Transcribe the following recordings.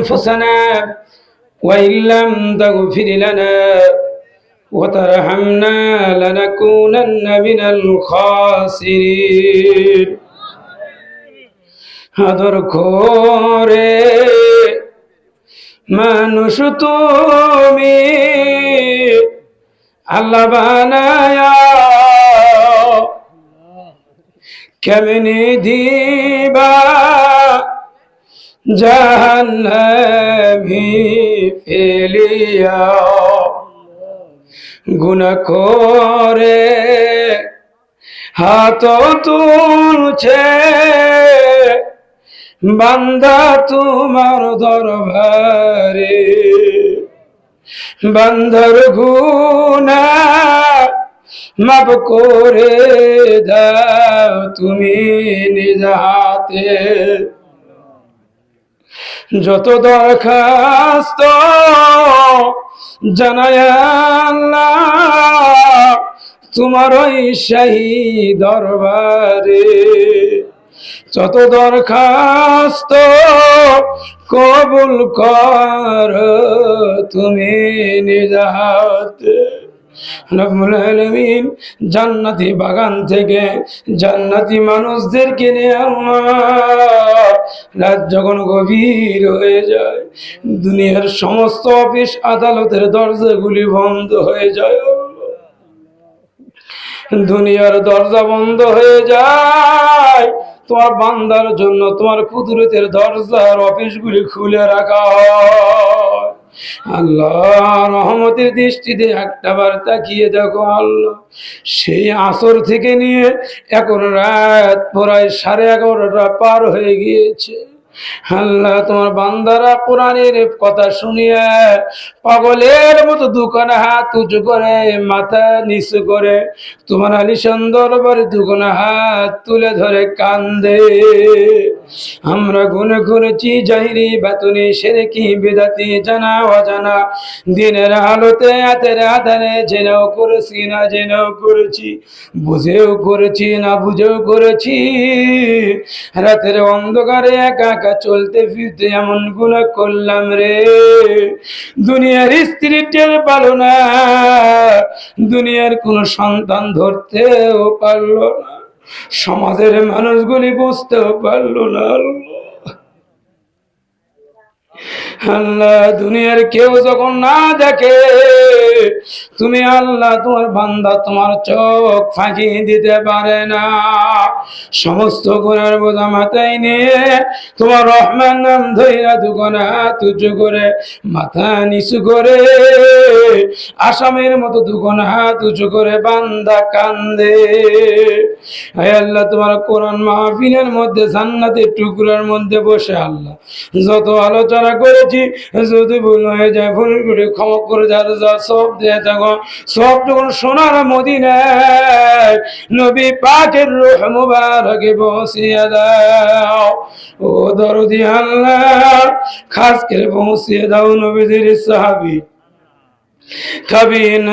أنفسنا وإن لم تغفر لنا وترحمنا لنكونن من الخاسرين আদর করে মানুষ তুমি আল্লাহ বানায়া কেমনে দিবা জাহান্নামে ফেলিয়া গুনাহ করে হাত তুলছে বান্দা তোমার দরবারে বান্দার গুনাহ মাফ করে দাও তুমি নিজ হাতে যত দরখাস্ত জানায় আল্লাহ তোমার ওই শাহী দরবারে যত দরখাস্ত কবুল কর তুমি নিজ হাতে রব্বুল আলামিন জান্নাতি বাগান থেকে জান্নাতি মানুষদেরকে নিয়ে রাত যখন গভীর হয়ে যায় দুনিয়ার সমস্ত অফিস আদালতের দরজাগুলি বন্ধ হয়ে যায় দুনিয়ার দরজা বন্ধ হয়ে যায় তোমার বান্দার জন্য তোমার কুদরতের দরজার অফিসগুলি খুলে রাখা হয় আল্লাহ রহমতের দৃষ্টিতে একটাবার তাকিয়ে দেখো আল্লাহ সেই আসর থেকে নিয়ে এখন রাত প্রায় 11:30 পার হয়ে গিয়েছে আল্লাহ তোমার বান্দারা কোরআনের কথা শুনিয়ে পাগলের মতো দুখানা হাত উঁচু করে মাথা নিচু করে তোমার আলিশান দরবারে দুখানা হাত তুলে ধরে কান্দে আমরা গুনাহ করেছি জাহিরি বাতুনি শিরকি বিদআতি জানা অজানা দিনের আলোতে রাতের আধারে জেনেও করেছি না জেনেও করেছি বুঝেও করেছি না বুঝেও করেছি রাতের অন্ধকারে একা একা চলতে ফিরতে এমন গুনাহ করলাম রে দুনিয়ার স্ত্রী টের পারলো না দুনিয়ার কোন সন্তান ধরতেও পারলো না সমাজের মানুষগুলি বুঝতেও পারলো না আল্লাহ দুনিয়ার কেউ যখন না দেখে তুমি আল্লাহ তোমার বান্দা তোমার চোখ ফাঁকি দিতে পারে না সমস্ত গুনার বোঝা মাথায় নিয়ে তোমার রহমান নাম ধইরা দুখানা হাত উঁচু করে মাথা নিচু করে আসামের মতো দুখানা হাত উঁচু করে বান্দা কান্দে হে আল্লাহ তোমার কোরআন মাহফিলের মধ্যে জান্নাতের টুকরার মধ্যে বসে আল্লাহ যত আলোচনা করেছি যদি ভুল হয়ে যায় ভুল করে ক্ষমা করে যার যা সব দিয়ে থাকো সব যখন সোনার মদিনায় নবী পাকের রূহ মুবারকে পৌঁছিয়ে দাও ও দরদি আল্লাহ খাস করে পৌঁছিয়ে দাও নবীদের সাহাবী তাবিন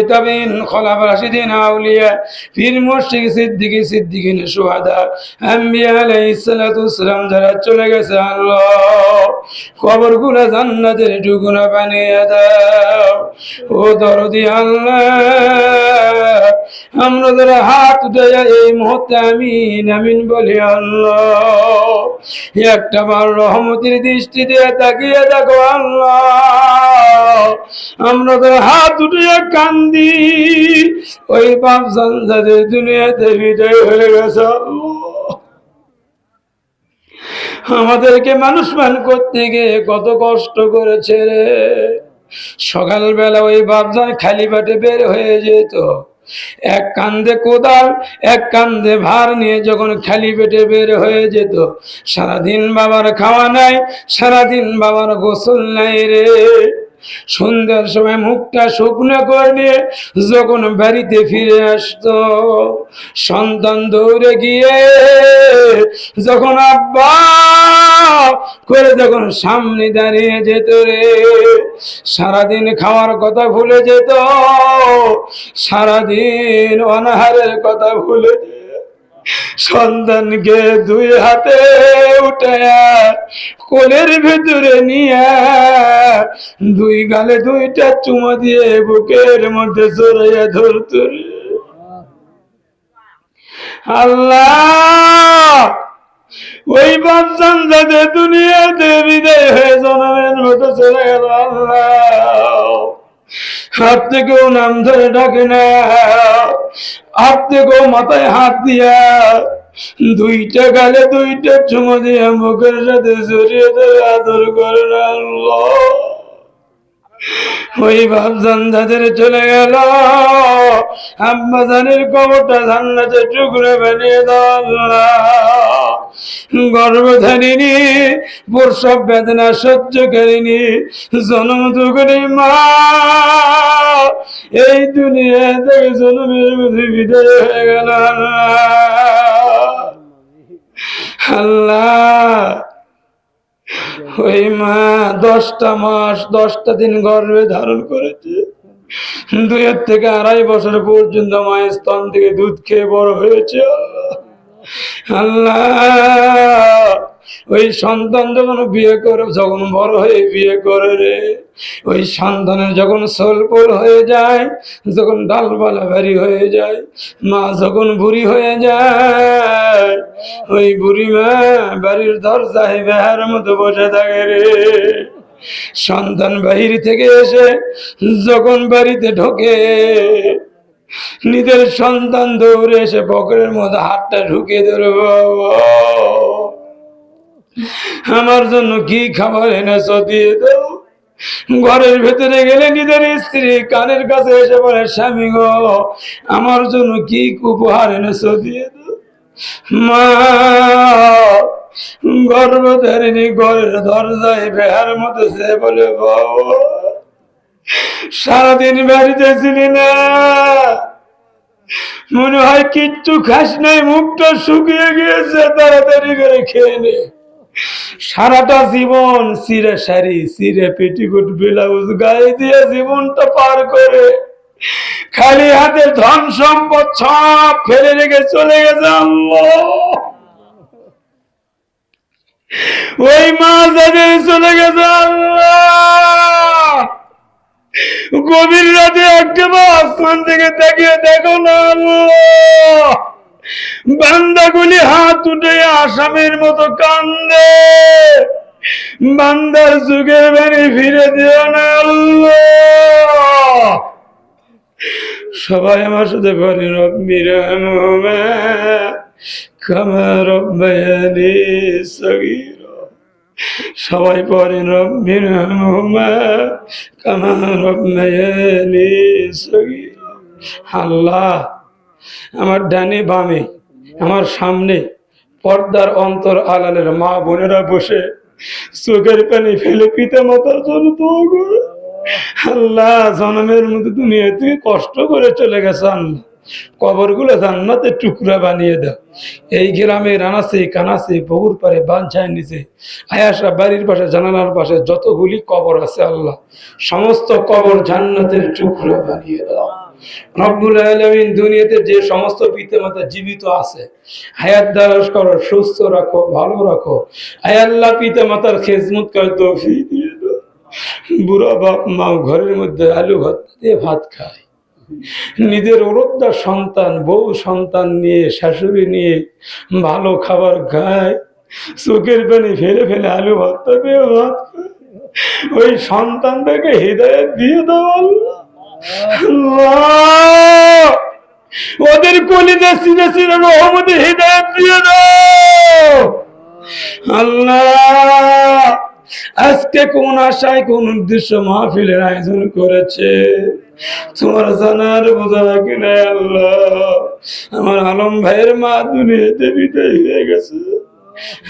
তাবিন খোলাফা রাশিদিন আউলিয়া পীর মুর্শিদ সিদ্দিকিন শুহাদা আম্বিয়া আলাইহিস সালাতু ওয়াসসালাম যারা চলে গেছে আল্লাহ কবরগুলো জান্নাতের টুকরা বানিয়ে দাও ও দরদি আল্লাহ আমরা যারা হাত উঠে এই মুহূর্তে আমিন আমিন বলি আল্লাহ একটা বার রহমতের দৃষ্টি দিয়ে তাকিয়ে দেখো আল্লাহ আমরা হাত উঠিয়ে কান্দি ওই বাপ জানজাদের দুনিয়াতে বিদায় হয়ে গেছে আমাদেরকে মানুষমান করতে গিয়ে কত কষ্ট করেছে রে সকালবেলা ওই বাপজান খালি পেটে বের হয়ে যেত এক কান্দে কোদাল এক কান্দে ভার নিয়ে যখন খালি পেটে বের হয়ে যেত সারাদিন বাবার খাওয়া নাই সারাদিন বাবার গোসল নাই রে সন্ধ্যার সময় মুখটা শুকনো করে নিয়ে যখন বাড়িতে ফিরে আসতো সন্তান দৌড়ে গিয়ে যখন আব্বা করে যখন সামনে দাঁড়িয়ে যেত রে সারাদিন খাওয়ার কথা ভুলে যেত সারাদিন অনাহারের কথা ভুলে যেত সন্তানকে দুই হাতে উঠায়া কোলের ভেতরে নিয়ে দুই গালে দুইটা চুমা দিয়ে বুকের মধ্যে জড়াইয়া ধরত রে। আল্লাহ, ওই বাচ্চান যাতে দুনিয়াতে বিদায় হয়ে জনমের মতো চলে গেল, আল্লাহ হাত থেকেও নাম ধরে ডাকে না, হাত থেকেও মাথায় হাত দিয়া দুইটা গালে দুইটা চুমা দিয়া মুখের সাথে জড়িয়ে ধরে আদর করে না। আল্লাহ, ওই বাপজান যাদের চলে গেল, আব্বা জানের কবরটা জান্নাতের টুকরো বানিয়ে দাও আল্লাহ। গর্ভধারিণী, প্রসব বেদনা সহ্যকারিণী, জন্ম দুঃখী মা এই দুনিয়া থেকে জন্মের মধ্যে বিদায় হয়ে গেল। আল্লাহ, ওই মা 10টা মাস 10টা দিন গর্ভে ধারণ করেছে, 2 থেকে 2.5 বছর পর্যন্ত মায়ের স্তন থেকে দুধ খেয়ে বড় হয়েছে। আল্লাহ, ওই সন্তান যখন বিয়ে করে, যখন বড় হয়ে বিয়ে করে রে, ওই সন্তানের যখন সোলপোল হয়ে যায়, যখন ডালপালা ভারী হয়ে যায়, মা যখন বুড়ি হয়ে যায়, ওই বুড়ি মা বাড়ির দরজায় বেহার মতো বসে থাকে রে। সন্তান বাহির থেকে এসে যখন বাড়িতে ঢোকে, নিজের সন্তান দৌড়ে এসে পকেটের মধ্যে হাতটা ঢুকে ধরে, আমার জন্য কি খাবার এনেছ দিয়ে দাও। ঘরের ভেতরে গেলে নিজের স্ত্রী কানের কাছে এসে বলে, স্বামী গো, আমার জন্য কি উপহার এনেছ দিয়ে দাও। মা গর্ভধারিণী ঘরের দরজায় বেহার মতো সে বলে, বাবা সারাদিন বাড়িতে ছিলি না, মনে হয় কিচ্ছু খাস নাই, মুখটা শুকিয়ে গিয়েছে, তাড়াতাড়ি করে খেয়ে নে। সারাটা জীবন চিরে শাড়ি, চিরে পেটিকোট, ব্লাউজ গায়ে দিয়ে জীবনটা পার করে খালি হাতে ধন সম্পদ সব ফেলে রেখে চলে গেছে। আল্লাহ, ওই মা যাদের চলে গেছে, আল্লাহ গভীর রাতে একবার আসমান থেকে তাকিয়ে দেখো না আল্লাহ, বান্দাগুলি হাত উঠে আসামের মতো কান্দে, বান্দার যুগের বাড়ি ফিরে দিও না আল্লাহ। সবাই আমার সাথে বলি, রব্বি রহমহুমা কামা রব্বায়ানি সগীরা। সবাই পড়েন, রব্বি রহমহুমা কামা রব্বায়ানি সগীরা। আল্লাহ, আমার ডানে বামে, আমার সামনে পর্দার অন্তর আলালের মা বোনেরা বসে চোখের পানি ফেলে পিতা মাতার জন্য দোয়া করে। আল্লাহ, জন্মের মধ্যে দুনিয়া থেকে কষ্ট করে চলে গেছেন, কবর গুলো জান্নাতের টুকরা বানিয়ে দাও। এই গ্রামে রানাসি কানাসি পুকুর পারে বাঞ্ছায় নিচে আয়াসা বাড়ির পাশে জানালার পাশে যতগুলি কবর আছে আল্লাহ, সমস্ত কবর জান্নাতের টুকরা বানিয়ে দাও। রব্বুল আলামিন, দুনিয়াতে যে সমস্ত পিতামাতা জীবিত আছে, হায়াত দারাজ করো, সুস্থ রাখো, ভালো রাখো। আয় আল্লাহ, পিতামাতার খেজমত করে তৌফিক দিয়ে দাও। বুড়া বাপ মা ঘরের মধ্যে আলু ভাত দিয়ে ভাত খায়, নিজের ওরদ্দা সন্তান, বউ সন্তান নিয়ে, শাশুড়ি নিয়ে ভালো খাবার খায়, চোখের পানি ফেলে ফেলে আলু ভাতটা দিয়ে ভাত খায়। ওই সন্তানটাকে হৃদয়ত দিয়ে দাও আল্লাহ, ওদের কলিজা সিনে সিনে রহমতে হৃদয়ত দিয়ে দাও আল্লাহ। আজকে কোন আশায় কোন উদ্দেশ্য মাহফিলের আয়োজন করেছে তোমার জানার বোঝা বাকি নাই আল্লাহ। আমার আলম ভাইয়ের মা দুনিয়াতে বিদায় হয়ে গেছে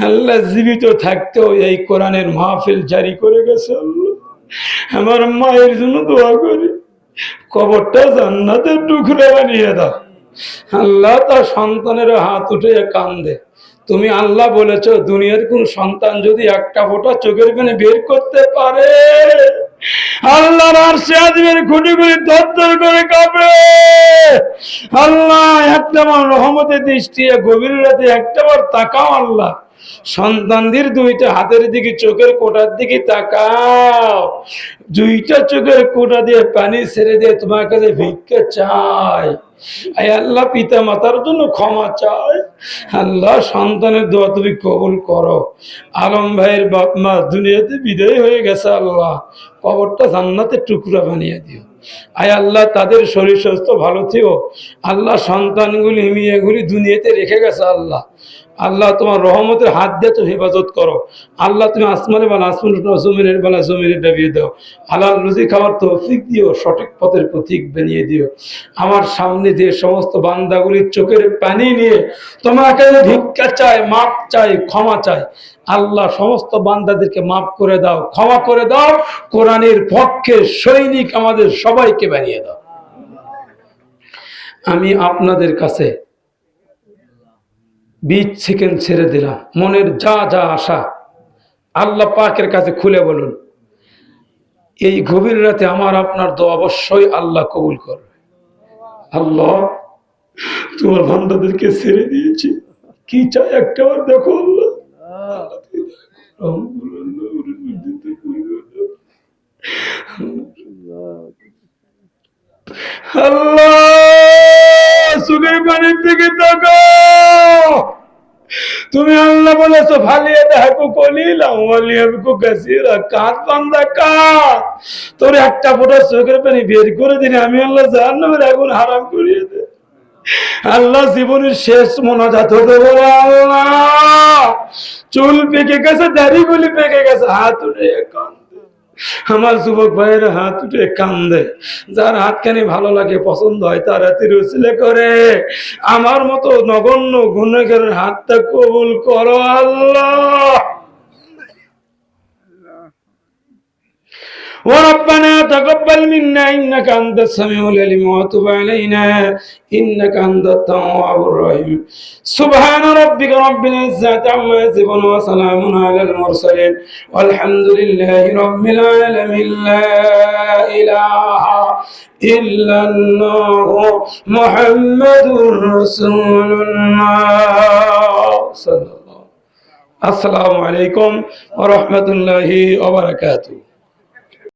আল্লাহ, জীবিত থাকতেও এই কোরআনের মাহফিল জারি করে গেছে আল্লাহ। আমার মায়ের জন্য দোয়া করি, কবরটা জান্নাতের টুকরা বানিয়ে দাও আল্লাহ। তার সন্তানের হাত উঠে কান্দে, তুমি আল্লাহ বলেছো দুনিয়ার কোন সন্তান যদি একটা ফোঁটা চোখের পানি বের করতে পারে আল্লাহর আরশে আজিমের খুঁটিগুলি থরথর করে কাঁপে। আল্লাহ একটাবার রহমতের দৃষ্টি গভীর রাতে একটাবার তাকাও আল্লাহ, সন্তানদের দুইটা হাতের দিকে চোখের কোটার দিকে তাকাও, দুইটা চোখের কোটা দিয়ে পানি ছেড়ে দিয়ে তোমার কাছে ভিক্ষা চাই। আল্লাহ পিতা মাতার জন্য ক্ষমা চাই। আল্লাহ সন্তানের দোয়া তুমি কবুল করো। আলম ভাইয়ের বাপ মা দুনিয়াতে বিদায় হয়ে গেছে, আল্লাহ কবরটা জান্নাতের টুকরা বানিয়ে দিও। আল্লাহ তাদের শরীর স্বাস্থ্য ভালো থিও। আল্লাহ সন্তানগুলি মেয়েগুলি দুনিয়াতে রেখে গেছে, আল্লাহ আল্লাহ তোমার রহমতের হাত দিয়ে তো হেফাজত করো। আল্লাহ তুমি আসমানের বেলা আসমান, জমিনের বেলা জমিনে ডাবিয়ে দাও। হালাল রুজি খাওয়ার তৌফিক দিও, সঠিক পথের প্রতীক বানিয়ে দিও। আমার সামনে যে সমস্ত বান্দাগুলির চোখের পানি নিয়ে তোমার কাছে ভিক্ষা চায়, মাপ চাই, ক্ষমা চাই, আল্লাহ সমস্ত বান্দাদেরকে মাফ করে দাও, ক্ষমা করে দাও। কোরআনের পক্ষে সৈনিক আমাদের সবাইকে বানিয়ে দাও। আমি আপনাদের কাছে 20 সেকেন্ড ছেড়ে দিলাম। মনের যা যা আশা আল্লাহ পাকের কাছে খুলে বলুন। এই গভীর রাতে আমার আপনার দোয়া অবশ্যই আল্লাহ কবুল করবে। আল্লাহ তোমার বান্দাদেরকে ছেড়ে দিয়েছি, কি চাই একটাবার দেখো আল্লাহ। আল্লাহ চোখের পানির দিকে তাকাও। তুমি আল্লাহ বলেছো ফালিয়ে দেখো কলিলাম ওয়ালিয়াবকু কাসীরা, কাঁদ বান্দা কাঁদ, তোর একটা ফোঁটা চোখের পানি বের করে দিলে আমি আল্লাহ জাহান্নামের আগুন হারাম করিয়ে দে। আল্লাহ জীবনের শেষ মোনাজাত হতে বলো, আল্লাহ চুল পেকে গেছে, দাড়িগুলি পেকে গেছে, হাত উঠে কান্দে। আমার যুবক ভাইয়ের হাত উঠে কান্দে, যার হাতখানি ভালো লাগে পছন্দ হয় তার হাতের উসিলা করে আমার মতো নগণ্য গুনাহগারের হাতটা কবুল করো আল্লাহ। وربنا تقبل منا إنك أنت السميع العليم وتب علينا إنك أنت التواب الرحيم. سبحان ربك رب العزة عما يصفون وسلام على المرسلين والحمد لله رب العالمين. لا إله إلا الله محمد رسول الله صلى الله. السلام عليكم ورحمة الله وبركاته.